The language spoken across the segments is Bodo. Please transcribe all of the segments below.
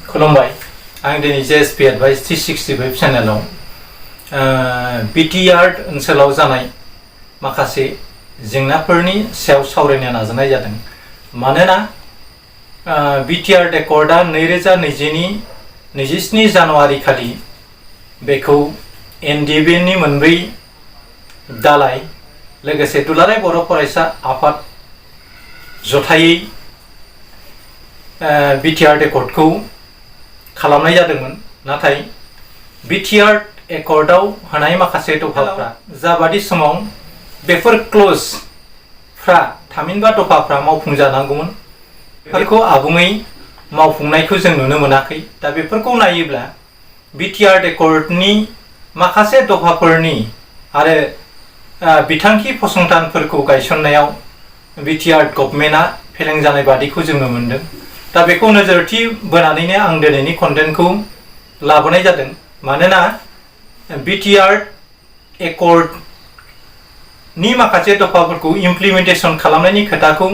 खुलुमबाय आं दिनै जेएसपी एडभाइस 365 चेनेलाव BTR ओनसोलाव जानाय माखासे जेंनाफोरनि सायाव सावरायनो नाजानाय जादों। मानोना BTR Accordआ 2020 जानुवारि खालि बेखौ NDB नि मोनब्रै दालाय लोगोसे दुलाराय बर' फरायसा आफाद जथायै BTR Accordखौ खालामनाय जादोंमोन। नाथाय BTR Accordआव होनाय माखासे दफाफ्रा जाबादि समाव बेफोर क्ल'जफ्रा थामहिनबा दफाफ्रा मावफुंजानांगौमोन बेफोरखौ आबुङै मावफुंनायखौ जों नुनो मोनाखै। दा बेफोरखौ नायोब्ला BTR Accordनि माखासे दफाफोरनि आरो बिथांखि फसंथानफोरखौ गायसननायाव BTR गभर्नमेन्टआ फेलें जानाय बादिखौ जों मोनदों। दा बेखौ नोजोरथि बोनानैनो आं दिनैनि कन्टेन्टखौ लाबोनाय जादों। मानोना BTR Accordनि माखासे दफाफोरखौ इमप्लिमेन्टेसन खालामनायनि खोथाखौ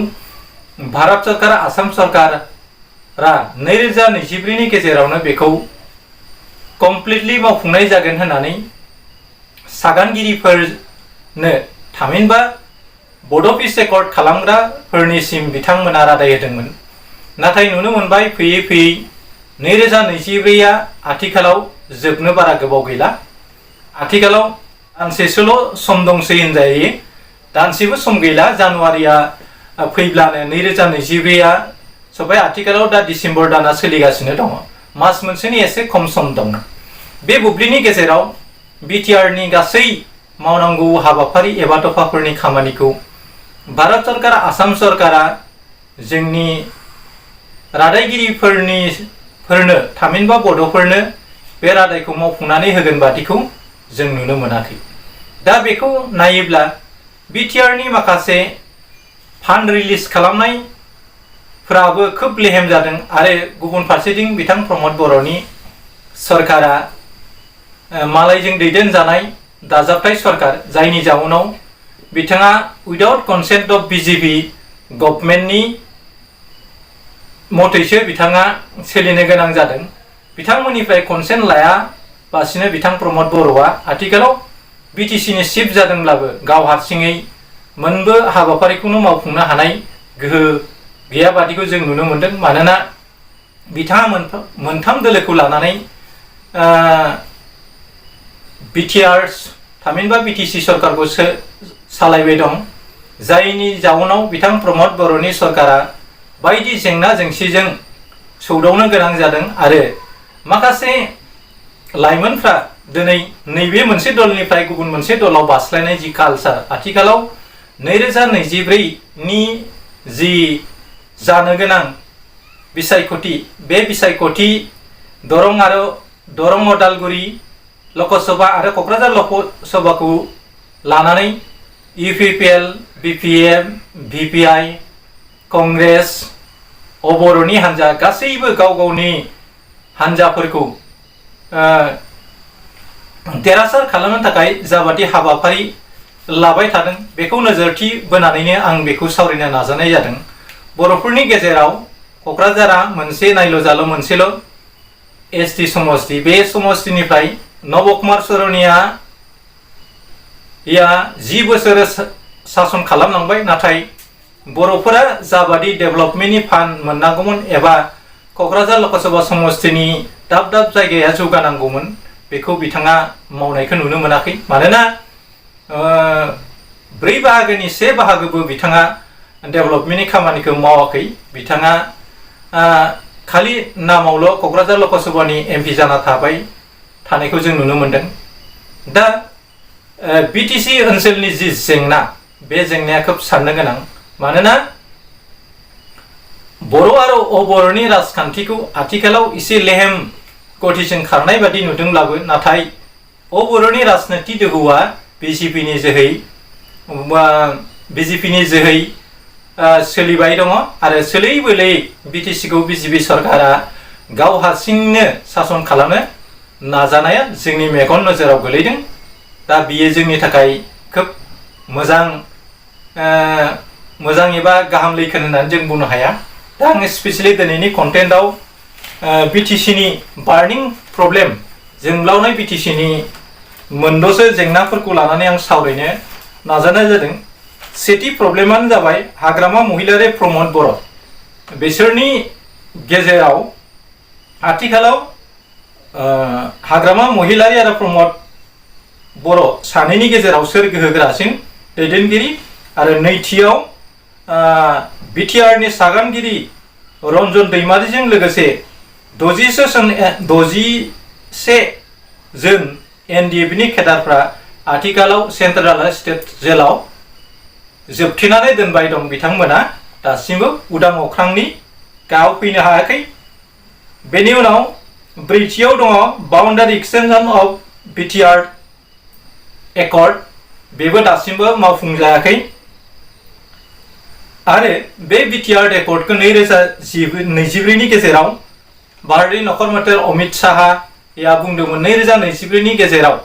भारत सरकार आसाम सरकारा 2024 नि गेजेरावनो बेखौ कमप्लिटलि मावफुंनाय जागोन होननानै सागानगिरिफोरनो थामहिनबा बड' पिस एकर्ड खालामग्राफोरनिसिम बिथांमोना रादाय होदोंमोन। नाथाय नुनो मोनबाय फैयै फैयै 2024 आथिखालाव जोबनो बारा गोबाव गैला। आथिखालाव दानसेसोल' सम दंसै होनजायो। दानसेबो सम गैला। जानुवारिया फैब्लानो 2024 सबाय आथिखालाव दा डिसेम्बर दाना सोलिगासिनो दङ। मास मोनसेनि एसे खम सम दं। बे बुब्लिनि गेजेराव BTR नि गासै मावनांगौ हाबाफारि एबा दफाफोरनि खामानिखौ भारत सरकार आसाम सरकारा जोंनि रादायगिरिफोरनो थामहिनबा बड'फोरनो बे रादायखौ मावफुंनानै होगोन बादिखौ जों नुनो मोनाखै। दा बेखौ नायोब्ला BTR नि माखासे फान्ड रिलिज खालामनायफोराबो खोब लेहेम जादों आरो गुबुन फारसेथिं बिथां प्रमद बर'नि सरकारा मालायजों दैदेनजानाय दाजाबथाय सरकार, जायनि जाउनाव बिथाङा उइदाउट कनसेन्ट अफ BJP गभर्नमेन्टनि मथैसो बिथाङा सोलिनो गोनां जादों। बिथांमोननिफ्राय कनसेन्ट लायाबासिनो बिथां प्रमद बर'आ आथिखालाव BTC नि चिफ जादोंब्लाबो गाव हारसिङै मोनबो हाबाफारिखौनो मावफुंनो हानाय गोहो गैया बादिखौ जों नुनो मोनदों। मानोना बिथाङा मोनथाम दोलोखौ लानानै BTR थामहिनबा BTC सरकारखौ सालायबाय दं, जायनि जाउनाव बिथां प्रमद बर'नि सरकारा बायदि जेंना जेंसिजों सौदावनो गोनां जादों आरो माखासे लाइमोनफ्रा दिनै नैबे मोनसे दलनिफ्राय गुबुन मोनसे दलाव बास्लायनाय जि कालचार आथिखालाव 2024 नि जि जानो गोनां बिसायख'थि, बे बिसायख'थि दरं अदालगुरि लकसभा आरो क'क्राझार लकसभाखौ लानानै UPPL, BPM, VPI, कंग्रेस, बर'नि हान्जा गासैबो गाव गावनि हान्जाफोरखौ देरहासार खालामनो थाखाय जाबादि हाबाफारि लाबाय थादों बेखौ नोजोरथि बोनानैनो आं बेखौ सावरायनो नाजानाय जादों। बर'फोरनि गेजेराव क'क्राझारा मोनसे नायल' जाल' मोनसेल' ST समस्ति। बे समस्तिनिफ्राय नब कुमार सरनिया 10 बोसोर सासन खालामलांबाय। नाथाय बर'फोरा जाबादि डेभेलपमेन्टनि फान्ड मोननांगौमोन एबा क'क्राझार लकसभा समस्तिनि दाब दाब जायगाया जौगानांगौमोन बेखौ बिथाङा मावनायखौ नुनो मोनाखै। मानोना 4 बाहागोनि 1 बाहागोबो बिथाङा डेभेलपमेन्टनि खामानिखौ मावाखै। बिथाङा खालि नामावल' क'क्राझार लकसभानि MP जाना थाबाय थानायखौ जों नुनो मोनदों। दा BTC ओनसोलनि जि जेंना, बे जेंनाया खोब साननो गोनां। मानोना बर' आरो अबर'नि राजखान्थिखौ आथिखालाव एसे लेहेम गतिजों खारनाय बादि नुदोंब्लाबो नाथाय अबर'नि राजनीति दोहौआ BJPनि जोहै सोलिबाय दङ आरो सोलै बोलै BTCखौ BJP सरकारा गाव हारसिंनो सासन खालामनो नाजानाया जोंनि मेगन नोजोराव गोलैदों। दा बियो जोंनि थाखाय खोब मोजां एबा गाहाम लैखोन होननानै जों बुंनो हाया। दा आं स्पेशली दिनैनि कन्टेन्टआव बिटिसिनि बार्निं प्रब्लेम जोंब्लावनाय बिटिसिनि मोनद'सो जेंनाफोरखौ लानानै आं सावरायनो नाजानाय जादों। सेथि प्रब्लेमानो जाबाय हाग्रामा महिलारि प्रमद बर'। बिसोरनि गेजेराव आथिखालाव हाग्रामा महिलारि आरो प्रमद बर' सानैनि गेजेराव सोर गोहोगोरासिन दैदेनगिरि आरो नैथियाव BTRनि सागानगिरि रन्जन दैमारिजों लोगोसे 61 जोन NDFनि केडारफ्रा आथिखालाव सेन्ट्रेल स्टेट जेलाव जोबथेनानै दोनबाय दं। बिथांमोना दासिमबो उदां अख्रांनि गाहायाव फैनो हायाखै। बेनि उनाव ब्रैथियाव दङ boundary extension of BTR Accord, बेबो दासिमबो मावफुंजायाखै। आरो बे BTR Accordखौ 2024नि गेजेराव भारतनि नखर मन्थ्रि अमित शाहया बुंदोंमोन 2024नि गेजेराव।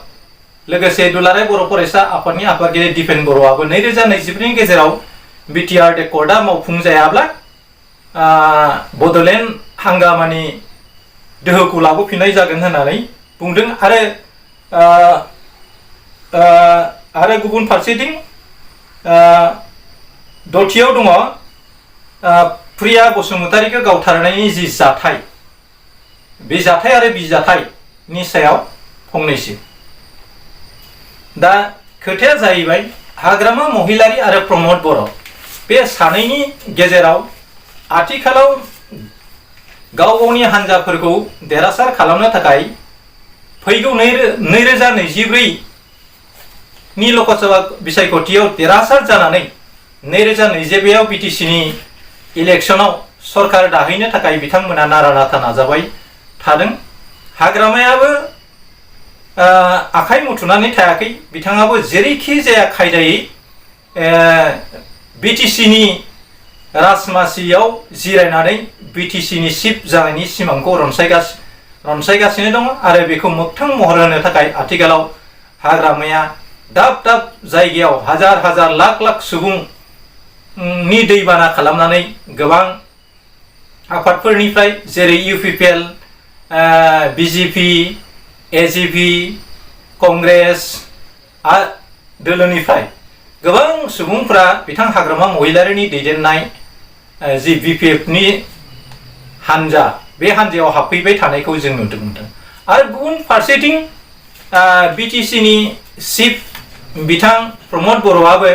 लोगोसे दुलाराय बर' फरायसा आफादनि आफादगिरि दिपेन बर'आबो 2024नि गेजेराव BTR Accordआ मावफुंजायाब्ला बड'लेण्ड हांगामानि दोहौखौ लाबोफिननाय जागोन होननानै बुंदों। आरो गुबुन फारसेथिं दथियाव दङ प्रिया बसुमतारीखौ गावथारनायनि जि जाथाय, बे जाथाय आरो बिजाथायनि सायाव फंनैसो। दा खोथाया जाहैबाय हाग्रामा महिलारि आरो प्रमद बर' बे सानैनि गेजेराव आथिखालाव गाव गावनि हान्जाफोरखौ देरहासार खालामनो थाखाय फैगौ 2024नि लकसभा बिसायख'थियाव देरहासार जानानै 2022आव बिटिसिनि इलेक्सनाव सरकार दाहैनो थाखाय बिथांमोना नारा नाथा नाजाबाय थादों। हाग्रामायाबो आखाइ मुथुनानै थायाखै। बिथाङाबो जेरैखि जाया खायदायै बिटिसिनि राजमासियाव जिरायनानै बिटिसिनि चिफ जानायनि सिमांखौ रनसायगासिनो दङ आरो बेखौ मोगथां महर होनो थाखाय आथिखालाव हाग्रामाया दाब दाब जायगायाव हाजार हाजार लाख लाख सुबुंनि दैबाना खालामनानै गोबां आफादफोरनिफ्राय जेरै UPPL, BJP, AJP, कंग्रेस दोलोनिफ्राय गोबां सुबुंफोरा बिथां हाग्रामा महिलारिनि दैदेननाय जि BPFनि हान्जा, बे हान्जायाव हाबफैबाय थानायखौ जों नुनो मोनदों। आरो गुबुन फारसेथिं बिटिसिनि चिफ बिथां प्रमद बर'आबो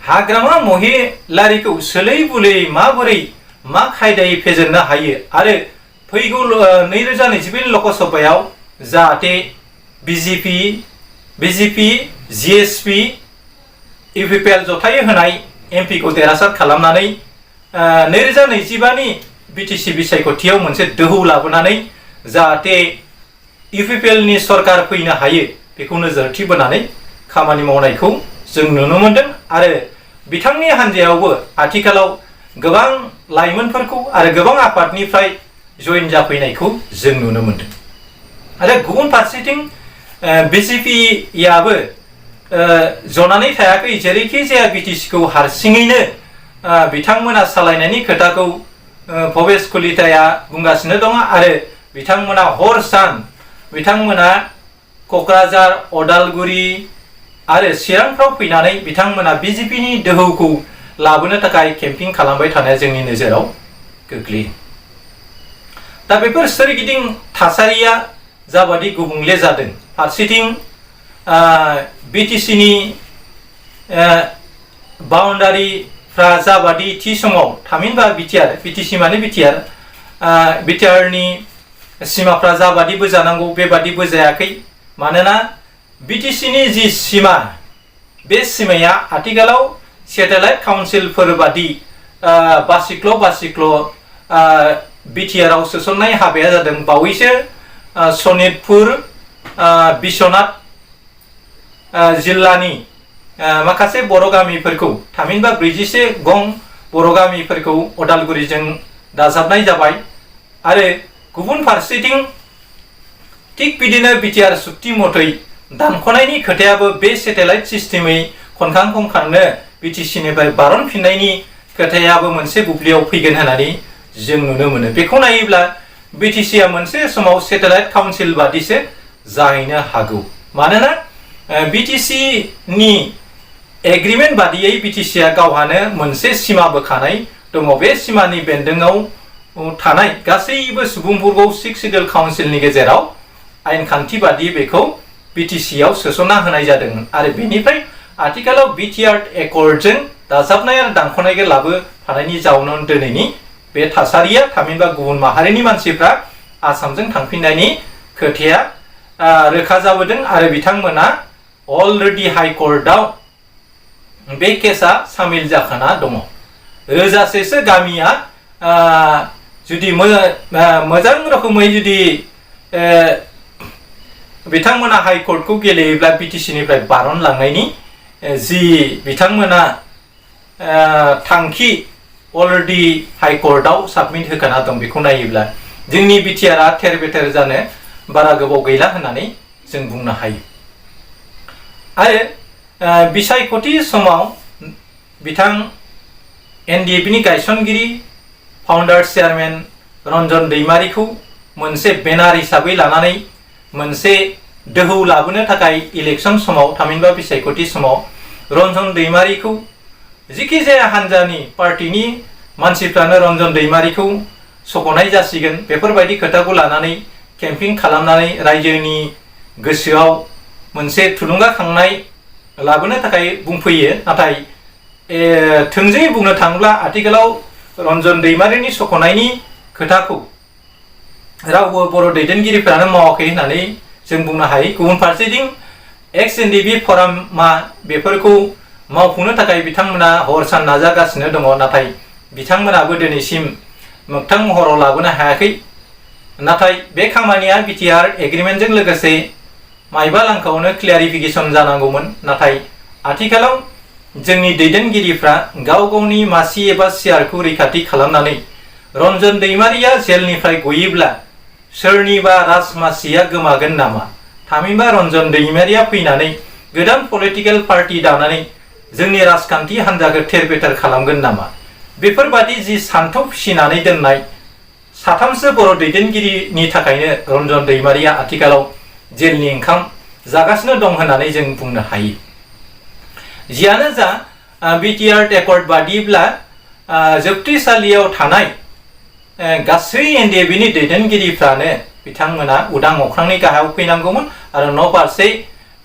हाग्रामा महिलारिखौ सोलै बुलै माबोरै मा खायदायै फेजेननो हायो आरो फैगौ 2024 लकसभायाव जाहाथे BJP, GSP, UPPL जथायै होनाय MP खौ देरहासार खालामनानै 2025नि बिटिसि बिसायख'थियाव मोनसे दोहौ लाबोनानै जाहाथे UPPLनि सरकार फैनो हायो बेखौ नोजोरथि बोनानै खामानि मावनायखौ जों नुनो मोनदों। आरो बिथांनि हान्जायावबो आथिखालाव गोबां लाइमोनफोरखौ आरो गोबां आफादनिफ्राय जइन जाफैनायखौ जों नुनो मोनदों। आरो गुबुन फारसेथिं BJPयाबो जनानै थायाखै। जेरैखि जाया बिटिसिखौ हारसिङैनो बिथांमोना सालायनायनि खोथाखौ भबेश कलिताया बुंगासिनो दङ आरो बिथांमोना हर सान बिथांमोना क'क्राझार, अदालगुरि आरो चिरांफ्राव फैनानै बिथांमोना BJPनि दोहौखौ लाबोनो थाखाय केम्पिं खालामबाय थानाया जोंनि नोजोराव गोग्लैयो। दा बेफोर सोरगिदिं थासारिया जाबादि गुबुंले जादों, फारसेथिं बिटिसिनि बाउन्डारिफ्रा जाबादि थि समाव थामहिनबा बिटिसि माने BTRनि सिमाफ्रा जाबादि बोजानांगौ बेबादि बोजायाखै। मानोना बिटिसिनि जि सिमा, बे सिमाया आथिखालाव सेटेलाइट काउन्सिलफोर बादि बासिख्ल' BTRआव सोसननाय हाबाया जादों। बावैसो सनितपुर, बिश्वनाथ जिल्लानि माखासे बर' गामिफोरखौ थामहिनबा 41 गं बर' गामिफोरखौ अदालगुरिजों दाजाबनाय जाबाय। आरो गुबुन फारसेथिं थिग बिदिनो BTR सुक्ति मथै दानख'नायनि खोथायाबो बे सेटेलाइट सिस्टेमै खनखांनो बिटिसिनिफ्राय बारनफिननायनि खोथायाबो मोनसे बुब्लियाव फैगोन होननानै जों नुनो मोनो। बेखौ नायोब्ला BTC मोनसे समाव सेटेलाइट काउन्सिल बादिसो जाहैनो हागौ मानोना BTC नि एग्रीमेंट बादियै BTC गावहानो मोनसे सिमा बोखानाय दङ बे सिमानि बेन्दोङाव थानाय गासैबो सुबुंफोरखौ सिक्स सिडिउल काउन्सिलनि गेजेराव आयेन खान्थि बादि बेखौ BTC सोसनना होनाय जादोंमोन आरो बेनिफ्राय आथिखालाव BTR Accordजों दाजाबनाय आरो दानख'नायखौ लाबोफानायनि जाउनाव दिनैनि बे थासारिया थामहिनबा गुबुन माहारिनि मानसिफ्रा आसामजों थांफिननायनि खोथाया रोखा जाबोदों आरो बिथांमोना अलरेडि हाइ कर्टआव बे केसा सामिल जाखाना दङ रोजासेसो गामिया जुदि मोजां रोखोमै जुदि बिथांमोना हाइ कर्टखौ गेलेयोब्ला BTC निफ्राय बारन लांनायनि जि बिथांमोना थांखि अलरेडि हाइ कर्टआव साबमिट होखाना दं बेखौ नायोब्ला जोंनि BTR थेर बेथेर जानो बारा गोबाव गैला होननानै जों बुंनो हायो आरो बिसायख'थि समाव बिथां NDF नि गायसनगिरि फाउन्डार चेयारमेन रन्जन दैमारिखौ मोनसे बेनार हिसाबै लानानै मोनसे दोहौ लाबोनो थाखाय इलेक्शन समाव थामहिनबा बिसायख'थि समाव रन्जन दैमारिखौ जिखि जाया हान्जानि पार्टीनि मानसिफ्रानो रन्जन दैमारिखौ सख'नाय जासिगोन बेफोरबायदि खोथाखौ लानानै केम्पिं खालामनानै रायजोनि गोसोआव मोनसे थुलुंगाखांनाय लाबोनो थाखाय बुंफैयो नाथाय थोंजोङै बुंनो थाङोब्ला आथिखालाव रन्जन दैमारिनि सख'नायनि खोथाखौ रावबो बर' दैदेनगिरिफोरानो मावाखै होननानै जों बुंनो हायो गुबुन फारसेथिं एक्स NDB फरामा बेफोरखौ मावफुंनो थाखाय बिथांमोना हर सान नाजागासिनो दङ नाथाय बिथांमोनाबो दिनैसिम मोगथां महराव लाबोनो हायाखै नाथाय बे खामानिया BTR एग्रीमेन्टजों लोगोसे मायबा लांखायावनो क्लियारिफिकेसन जानांगौमोन नाथाय आथिखालाव जोंनि दैदेनगिरिफ्रा गाव गावनि मासि एबा सियारखौ रैखाथि खालामनानै रन्जन दैमारिया जेलनिफ्राय गयोब्ला सोरनिबा राजमासिया गोमागोन नामा थामहिनबा रन्जन दैमारिया फैनानै गोदान पलिटिकेल पार्टी दानानै जोंनि राजखान्थि हान्जाखौ थेर बेथेर खालामगोन नामा बेफोरबादि जि सान्थौ फिसिनानै दोननाय साथामसो बर' दैदेनगिरिनि थाखायनो रन्जन दैमारिया आथिखालाव जेलनि ओंखाम जागासिनो दं होननानै जों बुंनो हायो जियानो जा BTR Accord बादिब्ला जोबथेसालियाव थानाय गासै NDF नि दैदेनगिरिफ्रानो बिथांमोना उदां अख्रांनि गाहायाव फैनांगौमोन आरो न' फारसे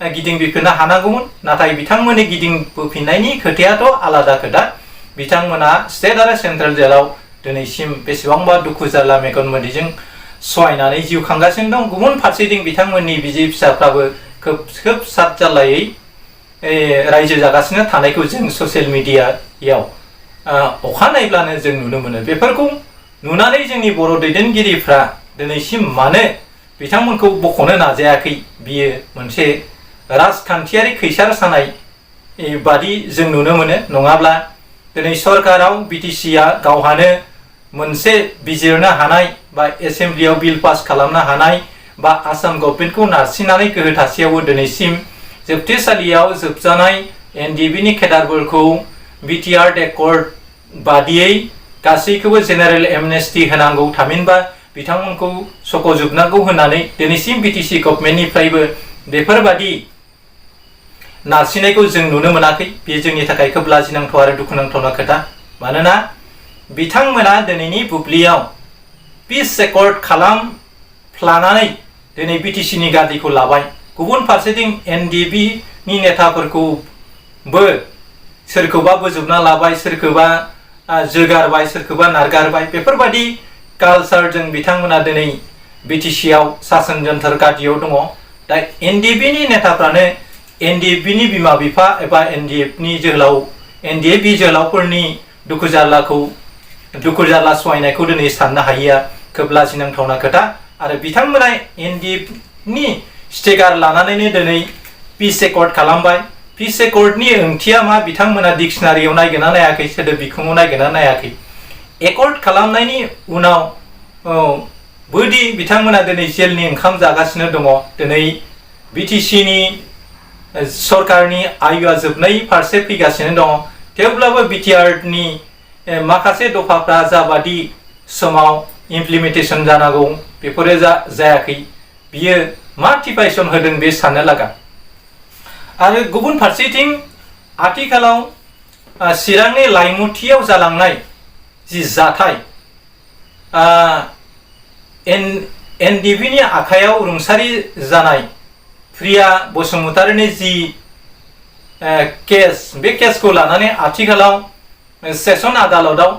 गिदिंबोफिननो हानांगौमोन नाथाय बिथांमोननि गिदिंबोफिननायनि खोथायाथ' आलादा खोथा बिथांमोना स्टेट आरो सेन्ट्रेल जेलाव दिनैसिम बेसेबांबा दुखु जारला मेगन मोदैजों सहायनानै जिउ खांगासिनो दं गुबुन फारसेथिं बिथांमोननि बिसि फिसाफ्राबो खोब सात जारलायै रायजो जागासिनो थानायखौ जों ससियेल मिडियायाव अखानायब्लानो जों नुनो मोनो बेफोरखौ नुनानै जोंनि बर' दैदेनगिरिफ्रा दिनैसिम मानो बिथांमोनखौ बख'नो नाजायाखै बियो मोनसे राजखान्थियारि खैसार सानाय बादि जों नुनो मोनो नङाब्ला दिनै सरकाराव BTC गावहानो मोनसे बिजिरनो हानाय बा एसेम्ब्लियाव बिल पास खालामनो हानाय बा आसाम गभर्नमेन्टखौ नारसिननानै गोहो थासेयावबो दिनैसिम जोबथेसालियाव जोबजानाय NDB नि केडारफोरखौ BTR Accord बादियै गासैखौबो जेनेरेल एमनेस्टि होनांगौ थामहिनबा बिथांमोनखौ सख'जोबनांगौ होननानै दिनैसिम BTC गभर्नमेन्टनिफ्रायबो बेफोरबादि नारसिननायखौ जों नुनो मोनाखै बे जोंनि थाखाय खोब लाजिनांथाव आरो दुखुनांथावना खोथा मानोना बिथांमोना दिनैनि बुब्लियाव पिस एकर्ड खालामफ्लानानै दिनै BTC नि गादिखौ लाबाय गुबुन फारसेथिं NDB नि नेताफोरखौबो सोरखौबा बोजबना लाबाय सोरखौबा जोगारबाय सोरखौबा नारगारबाय बेफोरबादि कालचारजों बिथांमोना दिनै BTC सासन जन्थर गादियाव दङ दा NDB नि नेताफ्रानो NDF नि बिमा बिफा एबा NDF जोहोलावफोरनि दुखु जारला सहायनायखौ दिनै साननो हायिया खोब लाजिनांथावना खोथा आरो बिथांमोना NDF नि स्टिकार लानानैनो दिनै पिस एकर्ड खालामबाय पिस एकर्डनि ओंथिया मा बिथांमोना डिक्सनारियाव नायगिरना नायाखै सोदोब बिखुङाव नायगिरना नायाखै एकर्ड खालामनायनि उनाव बोदि बिथांमोना दिनै जेलनि ओंखाम जागासिनो दङ दिनै BTC नि सरकारनि आयुआ जोबनाय फारसे फैगासिनो दङ थेवब्लाबो BTR नि माखासे दफाफ्रा जाबादि समाव इमप्लिमेन्टेसन जानांगौ बेफोरो जायाखै बियो मा टिपाइसन होदों बे साननो लागा। आरो गुबुन फारसेथिं आथिखालाव चिरांनि लाइमुथियाव जालांनाय जि जाथाय एनडिबिनि आखायाव रुंसारि जानाय प्रिया बसुमतारीनि जि केस बे केसखौ लानानै आथिखालाव सेसन आदालताव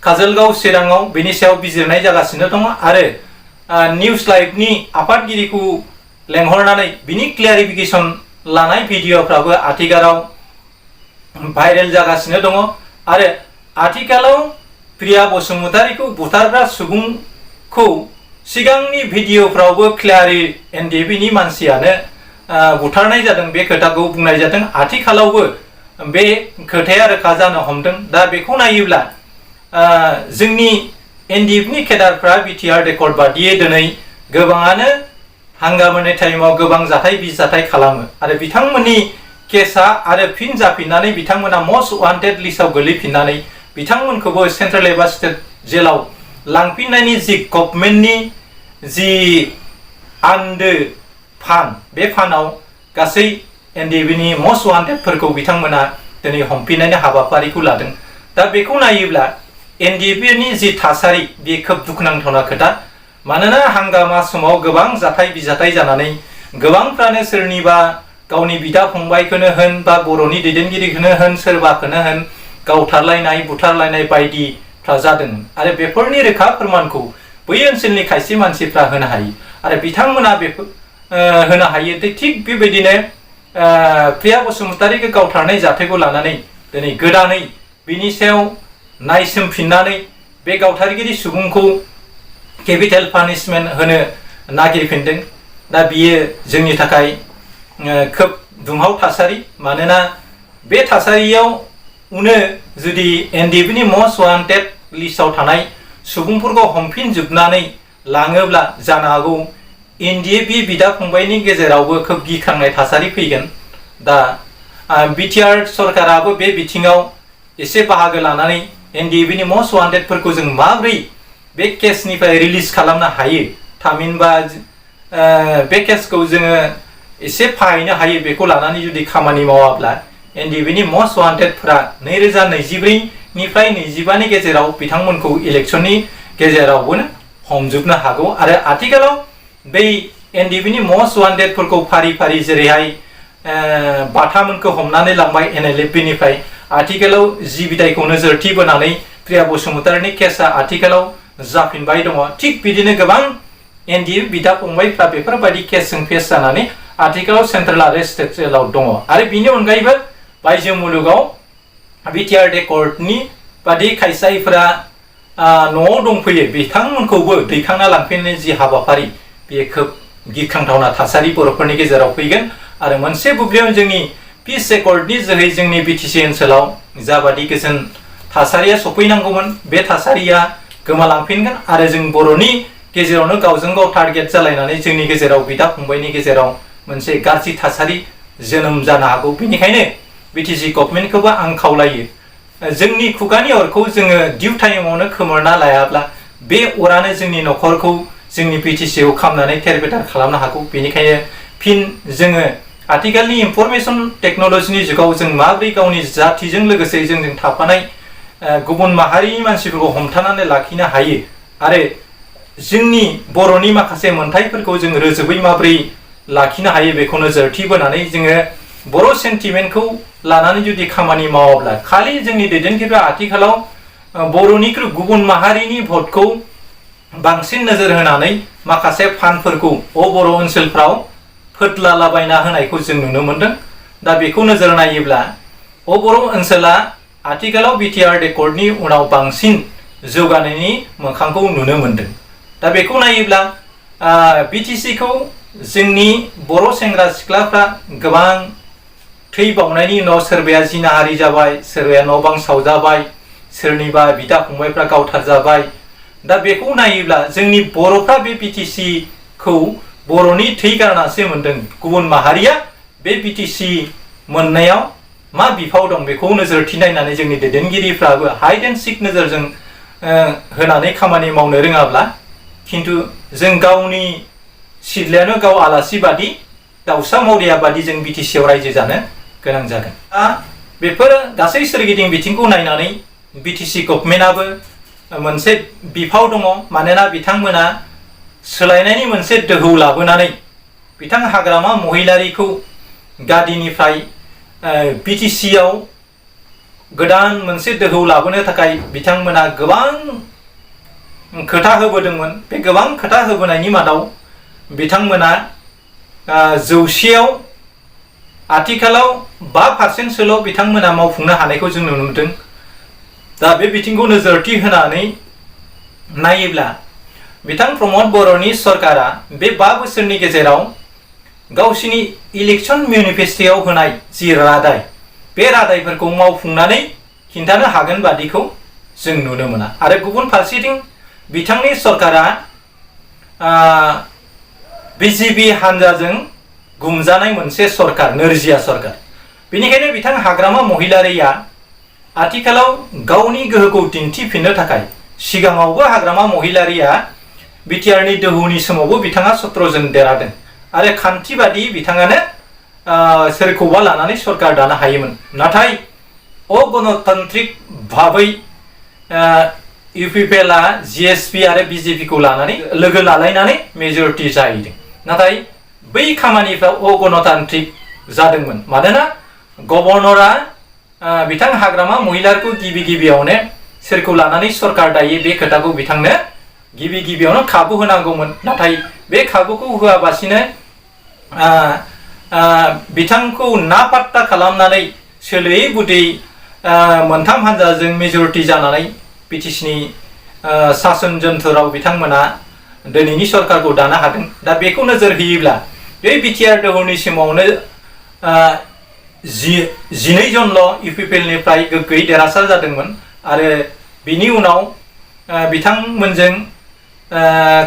काजलगाव चिराङाव बेनि सायाव बिजिरनाय जागासिनो दङ आरो निउज लाइभनि आफादगिरिखौ लेंहरनानै बिनि क्लियारिफिकेसन लानाय भिडिअफ्राबो आथिखालाव भाइरेल जागासिनो दङ आरो आथिखालाव प्रिया बसुमतारीखौ बुथारग्रा सुबुंखौ सिगांनि भिडिअफ्रावबो क्लियारि एनडिबिनि मानसियानो बुथारनाय जादों बे खोथाखौ बुंनाय जादों। आथिखालावबो बे खोथाया रोखा जानो हमदों। दा बेखौ नायोब्ला जोंनि एनडिबिनि केडारफ्रा बिटिआर रेकर्ड बादियै दिनै गोबाङानो हांगामानि टाइमाव गोबां जाथाय बिजाथाय खालामो आरो बिथांमोननि केसा आरो फिन जाफिननानै बिथांमोना मस्ट वान्टेड लिस्टआव गोलैफिननानै बिथांमोनखौबो सेन्ट्रेल एबा स्टेट जेलाव लांफिननायनि जि गभर्नमेन्टनि जि आन्दो फान्ड बे फान्डआव गासै एनडिबिनि मस्ट वान्टेडफोरखौ बिथांमोना दिनै हमफिननायनि हाबाफारिखौ लादों। दा बेखौ नायोब्ला एनडिबिनि जि थासारि बे खोब दुखुनांथावना खोथा। मानोना हांगामा समाव गोबां जाथाय बिजाथाय जानानै गोबांफ्रानो सोरनिबा गावनि बिदा फंबायखौनो होन बा बर'नि दैदेनगिरिखौनो होन सोरबाखौनो होन गावथारलायनाय बुथारलायनाय बायदिफ्रा जादों आरो बेफोरनि रोखा फोरमानखौ बै ओनसोलनि खायसे मानसिफ्रा होनो हायो आरो बिथांमोना बेफोर होनो हायो। थिग बेबायदिनो प्रिया बसुमतारीखौ गावथारनाय जाथायखौ लानानै दिनै गोदानै बिनि सायाव नायसोमफिननानै बे गावथारगिरि सुबुंखौ केपिटेल पानिशमेन्ट होनो नागिरफिनदों। दा बियो जोंनि थाखाय खोब दुंहाव थासारि। मानोना बे थासारियाव जुदि एनडिबिनि मस्ट वान्टेड लिस्टआव थानाय सुबुंफोरखौ हमफिनजोबनानै लाङोब्ला जानो हागौ एनडिबि बिदा फंबायनि गेजेरावबो खोब गिखांनाय थासारि फैगोन। दा बिटिआर सरकाराबो बे बिथिङाव एसे बाहागो लानानै एनडिबिनि मस्ट वान्टेडफोरखौ जों माब्रै बे केसनिफ्राय रिलिज खालामनो हायो थामहिनबा बे केसखौ जोङो एसे फाहायनो हायो बेखौ लानानै जुदि खामानि मावाब्ला एनडिबिनि मस्ट वान्टेडफोरा 2024 निफ्राय 25 गेजेराव बिथांमोनखौ इलेक्शननि गेजेरावबो हमजोबनो हागौ। आरो आथिखालाव बै एनडिबिनि मस्ट वान्टेडफोरखौ फारि फारि जेरैहाय बाथामोनखौ हमनानै लांबाय एनएलएफबिनिफ्राय आथिखालाव जि बिदायखौ नोजोरथि बोनानै प्रिया बसुमतारीनि केसा आथिखालाव जाफिनबाय दङ। थिग बिदिनो गोबां एनडिबि बिदा फंबायफ्रा बेफोरबायदि केसजों फेस जानानै आथिखालाव सेन्ट्रेल आरो स्टेट जेलाव दङ। आरो बिनि अनगायैबो बायजो मुलुगाव बिटिआर रेकर्डनि बादि खायसायफोरा न'आव दंफैयो बिथांमोनखौबो दैखांना लांफिननाय जि हाबाफारि बेयो खोब गिख्रांथावना थासारि बर'फोरनि गेजेराव फैगोन। आरो मोनसे बुब्लियाव जोंनि पिस रेकर्डनि जोहै जोंनि बिटिसि ओनसोलाव जाबादि गोजोन थासारिया सफैनांगौमोन बे थासारिया गोमालांफिनगोन आरो जों बर'नि गेजेरावनो गावजों गाव टारगेट जालायनानै जोंनि गेजेराव बिदा फंबायनि गेजेराव मोनसे गाज्रि थासारि जोनोम जानो हागौ। बेनिखायनो बिटिसि गभर्नमेन्टखौबो आं खावलायो जोंनि खुगानि अरखौ जोङो डिउ टाइमावनो खोमोरना लायाब्ला बे अरानो जोंनि न'खरखौ जोंनि बिटिसिआव खामनानै थेर बेथेर खालामनो हागौ। बेनिखायनो फिन जोङो आथिखालनि इनफरमेशन टेक्न'लजिनि जुगाव जों माबोरै गावनि जाथिजों लोगोसे जोंजों थाफानाय गुबुन माहारिनि मानसिफोरखौ हमथानानै लाखिनो हायो आरो जोंनि बर'नि माखासे मोनथायफोरखौ जों रोजोबै माबोरै लाखिनो हायो बेखौ नोजोरथि बोनानै जोङो बर' सेन्टिमेन्टखौ लानानै जुदि खामानि मावाब्ला खालि जोंनि दैदेनगिरिफ्रा आथिखालाव बर'निख्रुइ गुबुन माहारिनि भटखौ बांसिन नोजोर होनानै माखासे फान्डफोरखौ बर' ओनसोलफ्राव फोदलालाबायना होनायखौ जों नुनो मोनदों। दा बेखौ नोजोर नायोब्ला बर' ओनसोला आथिखालाव बिटिआर रेकर्डनि उनाव बांसिन जौगानायनि मोखांखौ नुनो मोनदों। दा बेखौ नायोब्ला बिटिसिखौ जोंनि बर' सेंग्रा सिख्लाफ्रा गोबां थै बावनायनि उनाव सोरबाया जिनाहारि जाबाय, सोरबाया न' बां सावजाबाय, सोरनिबा बिदा फंबायफ्रा गावथार जाबाय। दा बेखौ नायोब्ला जोंनि बर'फ्रा बे बिटिसिखौ बर'नि थै गारनासो मोनदों। गुबुन माहारिया बे बिटिसि मोननायाव मा बिफाव दं बेखौ नोजोरथि नायनानै जोंनि दैदेनगिरिफ्राबो हाइड एन्ड सिक नोजोरजों होनानै खामानि मावनो रोङाब्ला खिन्थु जों गावनि सिथ्लायावनो गाव आलासि बादि दाउसा मौरिया बादि जों बिटिसिआव रायजो जानो गोनां जागोन। दा बेफोर गासै सोरगिदिं बिथिंखौ नायनानै बिटिसि गभर्नमेन्टआबो मोनसे बिफाव दङ। मानोना बिथांमोना सोलायनायनि मोनसे दोहौ लाबोनानै बिथां हाग्रामा महिलारिखौ गादिनिफ्राय बिटिसिआव गोदान मोनसे दोहौ लाबोनो थाखाय बिथांमोना गोबां खोथा होबोदोंमोन। बे गोबां खोथा होबोनायनि मादाव बिथांमोना 100आव आथिखालाव 5%सोल' बिथांमोना मावफुंनो हानायखौ जों नुनो मोनदों। दा बे बिथिंखौ नोजोरथि होनानै नायोब्ला बिथां प्रमद बर'नि सरकारा बे 5 बोसोरनि गेजेराव गावसिनि इलेक्शन मेनिफेस्ट'आव होनाय जि रादाय, बे रादायफोरखौ मावफुंनानै खिन्थानो हागोन बादिखौ जों नुनो मोना। आरो गुबुन फारसेथिं बिथांनि सरकारा बिजेपि हान्जाजों गुमजानाय मोनसे सरकार, नोरजिया सरकार। बेनिखायनो बिथां हाग्रामा महिलारिया आथिखालाव गावनि गोहोखौ दिन्थिफिननो थाखाय सिगाङावबो हाग्रामा महिलारिया बिटिआरनि दोहौनि समावबो बिथाङा 17 जन देरहादों आरो खान्थि बादि बिथाङानो सोरखौबा लानानै सरकार दानो हायोमोन। नाथाय अगणतान्त्रिक भाबै इउपिपिएलआ जिएसपि आरो बिजेपिखौ लानानै लोगो लालायनानै मेजरिटि जाहैदों। नाथाय बै खामानिफ्राव अगणतान्त्रिक जादोंमोन। मानोना गभर्नरा बिथां हाग्रामा महिलारखौ गिबियावनो सोरखौ लानानै सरकार दायो बे खोथाखौ बिथांनो गिबियावनो खाबु होनांगौमोन। नाथाय बे खाबुखौ होआबासिनो बिथांखौ नापात्ता खालामनानै सोलोयै बुदै मोनथाम हान्जाजों मेजरिटि जानानै बिटिसिनि सासन जन्थराव बिथांमोना दिनैनि सरकारखौ दानो हादों। दा बेखौ नोजोर होयोब्ला बे बिटिआर दोहौनि समावनो 12 जनल' इउपिपिएलनिफ्राय गोग्गोयै देरहासार जादोंमोन आरो बिनि उनाव बिथांमोनजों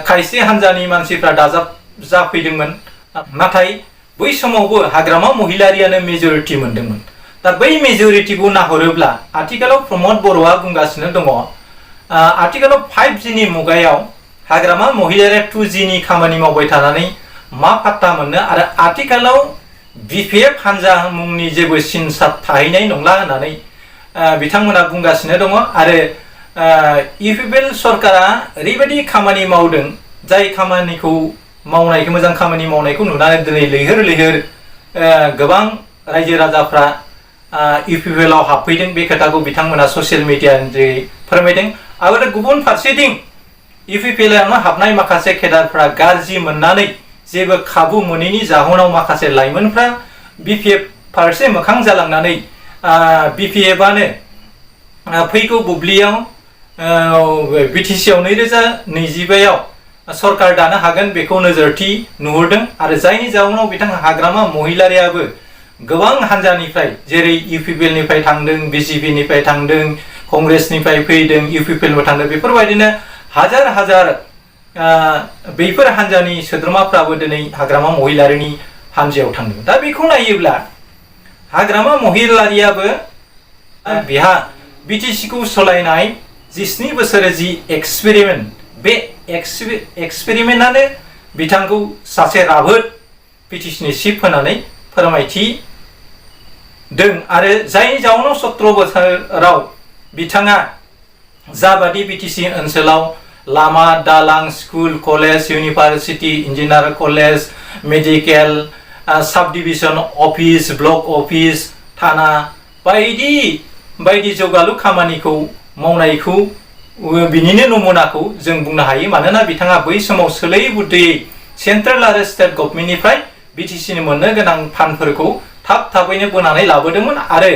खायसे हान्जानि मानसिफ्रा दाजाब जाफैदोंमोन। नाथाय बै समावबो हाग्रामा महिलारियानो मेजरिटि मोनदोंमोन। दा बै मेजरिटिखौ नाहरोब्ला आथिखालाव प्रमद बर'आ बुंगासिनो दङ आथिखालाव 5Gनि मुगायाव हाग्रामा महिलारिया 2Gनि खामानि मावबाय थानानै मा पात्ता मोननो आरो आथिखालाव बिपिएफ हान्जा मुंनि जेबो सिनसाब थाहैनाय नंला होननानै बिथांमोना बुंगासिनो दङ। आरो इउपिपिएल सरकारा ओरैबायदि खामानि मावदों, जाय खामानिखौ मावनायखौ मोजां खामानि मावनायखौ नुनानै दिनै लैहोर गोबां रायजो राजाफ्रा इउपिपिएलआव हाबफैदों। बे खोथाखौ बिथांमोना ससियेल मिडियानि फोरमायदों। आरो गुबुन फारसेथिं इउपिपिएलआवनो हाबनाय माखासे केडारफ्रा गाज्रि मोननानै जेबो खाबु मोनैनि जाहोनाव माखासे लाइमोनफ्रा बिपिएफ फारसे मोखां जालांनानै बिपिएफआनो फैगौ बुब्लियाव बिटिसिआव 2025आव सरकार दानो हागोन बेखौ नोजोरथि नुहुरदों। आरो जायनि जाउनाव बिथां हाग्रामा महिलारियाबो गोबां हान्जानिफ्राय जेरै इउपिपिएलनिफ्राय थांदों, बिजेपिनिफ्राय थांदों, कंग्रेसनिफ्राय फैदों, इउपिपिएलनिफ्राय थांदों, बेफोरबायदिनो हाजार बेफोर हान्जानि सोद्रोमाफ्राबो दिनै हाग्रामा महिलारिनि हान्जायाव थांदों। दा बेखौ नायोब्ला हाग्रामा महिलारियाबो बेहा बिटिसिखौ सालायनाय 7 बोसोर जि एक्सपेरिमेन्ट, बे एक्सपेरिमेन्टआनो बिथांखौ सासे राफोद बिटिसिनि चिफ होनानै फोरमायथिदों। आरो जायनि जाउनाव 17 बोसोराव बिथाङा जाबादि बिटिसि ओनसोलाव लामा, दालां, school, college, university, engineer college, medical, साब डिभिजन अफिस, ब्लक अफिस, थाना बायदि जौगालु खामानिखौ मावनायखौ बिनिनो नमुनाखौ जों बुंनो हायो। मानोना बिथाङा बै समाव सोलै बुदैयै सेन्ट्रेल आरो स्टेट गभर्नमेन्टनिफ्राय बिटिसिनि मोननो गोनां फान्डफोरखौ थाबैनो बोनानै लाबोदोंमोन आरो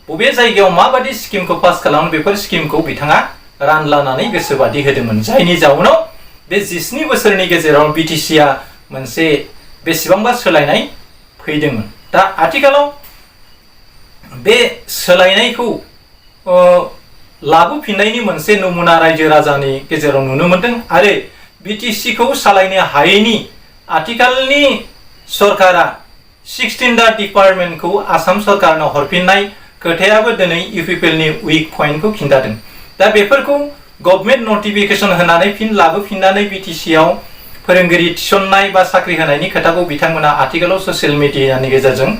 बबे जायगायाव माबादि स्किमखौ पास खालामो बेफोर स्किमखौ बिथाङा रानलानानै गोसोबादि होदोंमोन। जायनि जाउनाव बे 7 बोसोरनि गेजेराव बिटिसिआ मोनसे बेसेबांबा सोलायनाय फैदोंमोन। दा आथिखालाव बे सोलायनायखौ लाबोफिननायनि मोनसे नमुना रायजो राजानि गेजेराव नुनो मोनदों। आरो बिटिसिखौ सालायनो हायैनि आथिखालनि सरकारा 16टा डिपार्टमेन्टखौ आसाम सरकारनो हरफिननाय खोथायाबो दिनै इउपिपिएलनि उइक पइन्टखौ खिन्थादों। दा बेफोरखौ गभर्नमेन्ट नटिफिकेसन होनानै फिन लाबोफिननानै BTC आव फोरोंगिरि थिसननाय बा साख्रि होनायनि खोथाखौ बिथांमोना आथिखालाव ससियेल मिडियानि गेजेरजों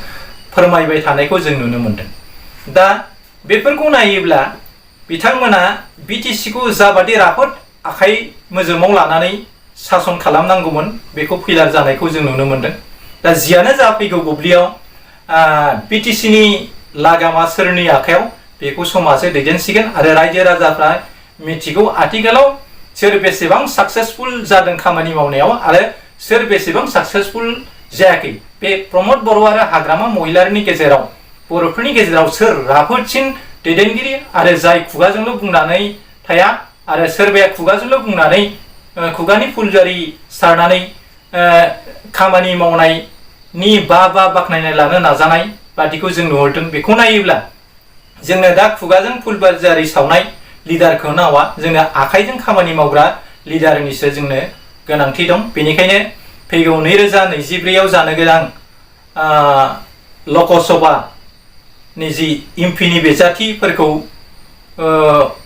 फोरमायबाय थानायखौ जों नुनो मोनदों। दा बेफोरखौ नायोब्ला बिथांमोना BTC खौ जाबादि राफोद आखाइ मोजोमाव लानानै सासन खालामनांगौमोन बेखौ फैलार जानायखौ जों नुनो मोनदों। दा जियानो जा फैगौ बुब्लियाव BTC नि लागामा सोरनि आखायाव बेखौ समाजो दैदेनसिगोन आरो रायजो राजाफ्रा मिथिगौ आथिखालाव सोर बेसेबां साक्सेसफुल जादों खामानि मावनायाव आरो सोर बेसेबां साक्सेसफुल जायाखै। बे प्रमद बर' आरो हाग्रामा महिलारिनि गेजेराव बर'फोरनि गेजेराव सोर राफोदसिन दैदेनगिरि आरो जाय खुगाजोंल' बुंनानै थाया आरो सोरबाया खुगाजोंल' बुंनानै खुगानि फुलजारि सारनानै खामानि मावनायनि बाख्नायनाय लानो नाजानाय बादिखौ जों नुहुरदों। बेखौ नायोब्ला जोंनो दा खुगाजों फुलजारि सावनाय लिडारखौ नावा, जोंनो आखाइजों खामानि मावग्रा लिडारनिसो जोंनो गोनांथि दं। बेनिखायनो फैगौ 2024 आव जानो गोनां लकसभानि जि एमपिनि बिजाथिफोरखौ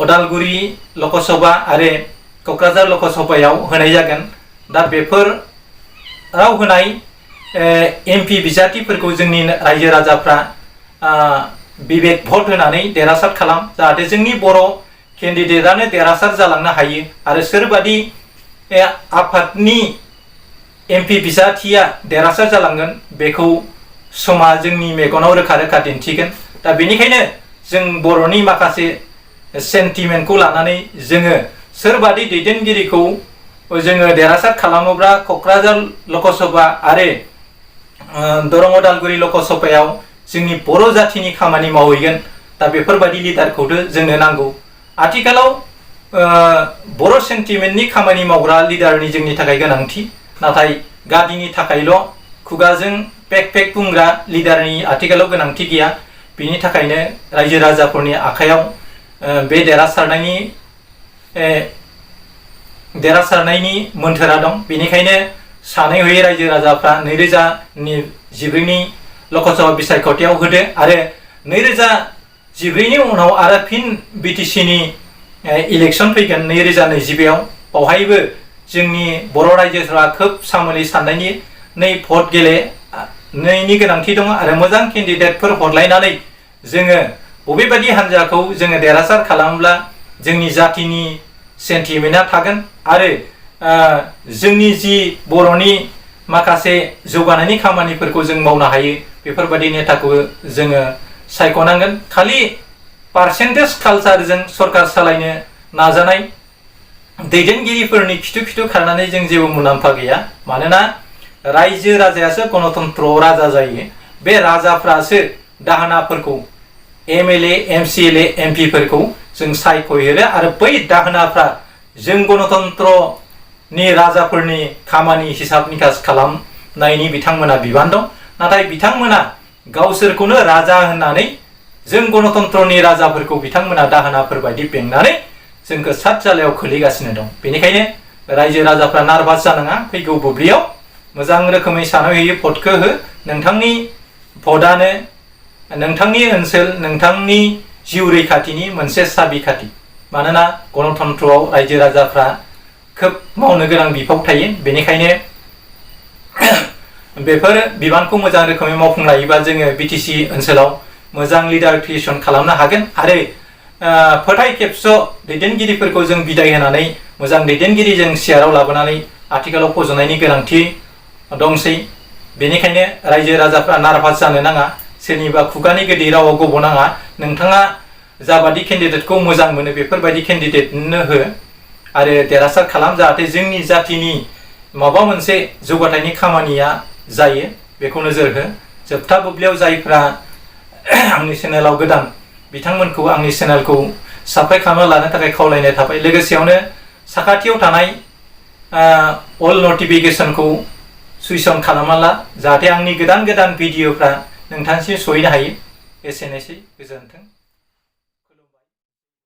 उदालगुरि लकसभा आरो क'क्राझार लकसभायाव होनाय जागोन। दा बेफोराव होनाय एमपि बिजाथिफोरखौ जोंनि रायजो राजाफ्रा बिबेक भट होनानै देरहासार खालाम, जाहाथे जोंनि बर' केन्डिडेटआनो देरहासार जालांनो हायो आरो सोरबादि आफादनि एमपि बिजाथिया देरहासार जालांगोन बेखौ समा जोंनि मेगनाव रोखा रोखा दिन्थिगोन। दा बेनिखायनो जों बर'नि माखासे सेन्टिमेन्टखौ लानानै जोङो सोरबादि दैदेनगिरिखौ जोङो देरहासार खालामोब्ला क'क्राझार लकसभा आरो दरं उदालगुरि लकसभायाव जोंनि बर' जाथिनि खामानि मावहैगोन। दा बेफोरबायदि लिडारखौथ' जोंनो नांगौ। आथिखालाव बर' सेन्टिमेन्टनि खामानि मावग्रा लिडारनि जोंनि थाखाय गोनांथि, नाथाय गादिनि थाखायल' खुगाजों पेक बुंग्रा लिडारनि आथिखालाव गोनांथि गैया। बिनि थाखायनो रायजो राजाफोरनि आखायाव बे देरहासारनायनि मोन्थोरा दं। बेनिखायनो सानै हयै रायजो राजाफ्रा 2024 नि लकसभा बिसायख'थियाव होदो आरो 2024 नि उनाव आरो फिन BTC नि इलेक्सन फैगोन 2025 आव। बावहायबो जोंनि बर' रायजोफ्रा खोब सामोलै साननायनि भट गेलेनायनि गोनांथि दङ आरो मोजां केन्डिडेटफोर हरलायनानै जोङो बबेबायदि हान्जाखौ जोङो देरहासार खालामोब्ला जोंनि जातिनि सेन्टिमेन्टआ थागोन आरो जोंनि जि बर'नि माखासे जौगानायनि खामानिफोरखौ जों मावनो हायो बेफोरबायदि नेताखौ जोङो सायख'नांगोन। खालि पार्सेन्टेज कालचारजों सरकार सालायनो नाजानाय दैदेनगिरिफोरनि खिथु खारनानै जों जेबो मुलाम्फा गैया। मानोना रायजो राजायासो गणतन्त्र राजा जायो। बे राजाफ्रासो दाहोनाफोरखौ MLA MCLA MPफोरखौ जों सायख'हरो आरो बै दाहोनाफ्रा जों गणतन्त्रनि राजाफोरनि खामानि हिसाब निकास खालामनायनि बिथांमोना बिबान दं। नाथाय बिथांमोना गावसोरखौनो राजा होननानै जों गणतन्त्रनि राजाफोरखौ बिथांमोना दाहोनाफोर बायदि बेंनानै जोंखौ सात जालायाव खोलैगासिनो दं। बेनिखायनो रायजो राजाफ्रा नार्भास जानाङा। फैगौ बुब्लियाव मोजां रोखोमै सानहैयो, भटखौ हो। नोंथांनि भटआनो नोंथांनि ओनसोल, नोंथांनि जिउ रैखाथिनि मोनसे साबिखाथि। मानोना गणतन्त्रआव रायजो राजाफ्रा खोब मावनो गोनां बिफाव थायो। बेनिखायनो बेफोर बिबानखौ मोजां रोखोमै मावफुंलायोबा जोङो BTC ओनसोलाव मोजां लिडार क्रिएसन खालामनो हागोन आरो फोथाय खेबस' दैदेनगिरिफोरखौ जों बिदाय होनानै मोजां दैदेनगिरि जों सियाराव लाबोनानै आथिखालाव फज'नायनि गोनांथि दंसै। बेनिखायनो रायजो राजाफ्रा नार्भास जानो नाङा, सोरनिबा खुगानि गोदै रावाव गब'नाङा। नोंथाङा जाबादि केन्डिडेटखौ मोजां मोनो बेफोरबायदि केन्डिडेटनो हो आरो देरहासार खालाम, जाहाथे जोंनि जातिनि माबा मोनसे जौगाथायनि खामानिया जायो। बेखौ नोजोर हो। जोबथा बुब्लियाव जायफ्रा आंनि चेनेलाव गोदान बिथांमोनखौ आंनि चेनेलखौ साबस्क्राइब खालामना लानो थाखाय खावलायनाय थाबाय। लोगोसेयावनो साखाथियाव थानाय अल नटिफिकेसनखौ सुइच अन खालामना ला, जाहाथे आंनि गोदान भिडिअफ्रा नोंथांसिम सहैनो हायो। एसेनोसै, गोजोन्थों।